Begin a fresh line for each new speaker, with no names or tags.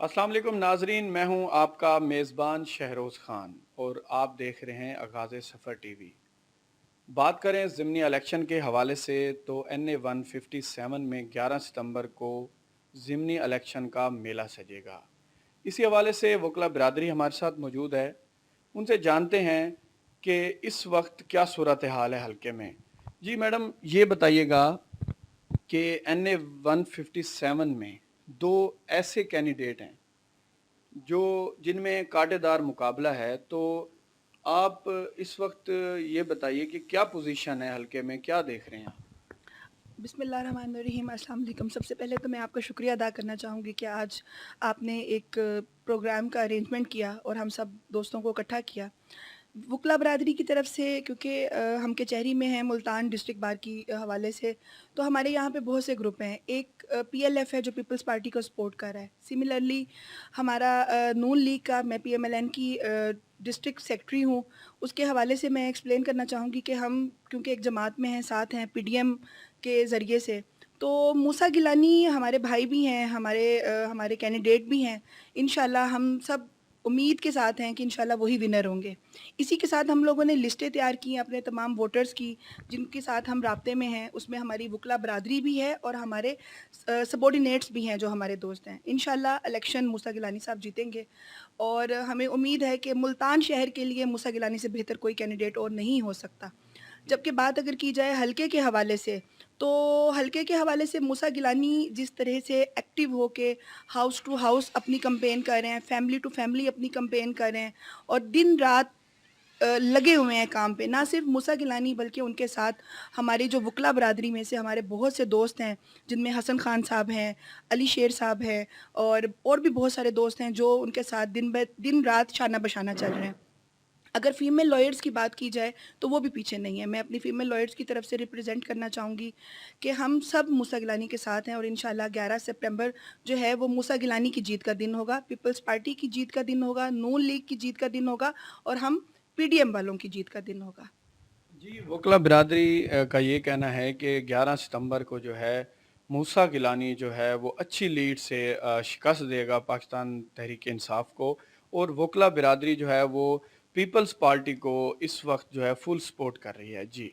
अस्सलाम वालेकुम नाजरीन, मैं हूं आपका मेज़बान शहरोज़ खान और आप देख रहे हैं आगाज़ सफ़र टीवी। बात करें ज़िमनी इलेक्शन के हवाले से तो NA 157 में 11 सितंबर को ज़िमनी इलेक्शन का मेला सजेगा। इसी हवाले से वकला बिरादरी हमारे साथ मौजूद है। उनसे जानते हैं कि इस वक्त क्या सूरत हाल है हल्के में। जी मैडम, ये बताइएगा कि NA 157 में दो ऐसे कैंडिडेट हैं जो जिनमें कांटेदार मुकाबला है, तो आप इस वक्त ये बताइए कि क्या पोजीशन है हल्के में, क्या देख रहे हैं आप?
बिस्मिल्लाहिर्रहमानिर्रहीम अस्सलाम वालेकुम। सबसे पहले तो मैं आपका शुक्रिया अदा करना चाहूँगी कि आज आपने एक प्रोग्राम का अरेंजमेंट किया और हम सब दोस्तों को इकट्ठा किया। वकला बरादरी की तरफ से क्योंकि हम कचहरी में हैं मुल्तान डिस्ट्रिक्ट बार की हवाले से, तो हमारे यहाँ पे बहुत से ग्रुप हैं। एक PLF है जो पीपल्स पार्टी को सपोर्ट कर रहा है। सिमिलरली हमारा नून लीग का मैं PMLN की डिस्ट्रिक्ट सेक्रेटरी हूँ, उसके हवाले से मैं एक्सप्लेन करना चाहूँगी कि हम क्योंकि एक जमात में हैं, साथ हैं PDM के ज़रिए से, तो मूसा गिलानी हमारे भाई भी हैं, हमारे कैंडिडेट भी हैं। इंशाल्लाह हम सब उम्मीद के साथ हैं कि इंशाल्लाह वही विनर होंगे। इसी के साथ हम लोगों ने लिस्टें तैयार की हैं अपने तमाम वोटर्स की, जिनके साथ हम राब्ते में हैं। उसमें हमारी वकला बरादरी भी है और हमारे सबॉर्डिनेट्स भी हैं जो हमारे दोस्त हैं। इंशाल्लाह इलेक्शन मूसा गिलानी साहब जीतेंगे और हमें उम्मीद है कि मुल्तान शहर के लिए मूसा गिलानी से बेहतर कोई कैंडिडेट और नहीं हो सकता। जबकि बात अगर की जाए हलके के हवाले से, तो हलके के हवाले से मूसा गिलानी जिस तरह से एक्टिव होके हाउस टू हाउस अपनी कैंपेन कर रहे हैं, फैमिली टू फैमिली अपनी कैंपेन कर रहे हैं और दिन-रात लगे हुए हैं काम पे। ना सिर्फ मूसा गिलानी बल्कि उनके साथ हमारी जो वकला बरादरी में से हमारे बहुत से दोस्त हैं, जिनमें हसन खान साहब हैं, अली शेर साहब हैं और भी बहुत सारे दोस्त हैं जो उनके साथ दिन-रात शाना-बशाना चल रहे हैं। अगर फीमेल लॉयर्स की बात की जाए तो वो भी पीछे नहीं है। मैं अपनी फीमेल लॉयर्स की तरफ से रिप्रेज़ेंट करना चाहूँगी कि हम सब मूसा गिलानी के साथ हैं और इंशाल्लाह 11 सितंबर जो है वो मूसा गिलानी की जीत का दिन होगा, पीपल्स पार्टी की जीत का दिन होगा, नून लीग की जीत का दिन होगा और हम PDM वालों की जीत का दिन होगा।
जी, वकला बिरादरी का ये कहना है कि 11 सितंबर को जो है मूसा गिलानी जो है वो अच्छी लीड से शिकस्त देगा पाकिस्तान तहरीक इंसाफ को, और वकला बिरादरी जो है वो पीपल्स पार्टी को इस वक्त जो है फुल सपोर्ट कर रही है। जी।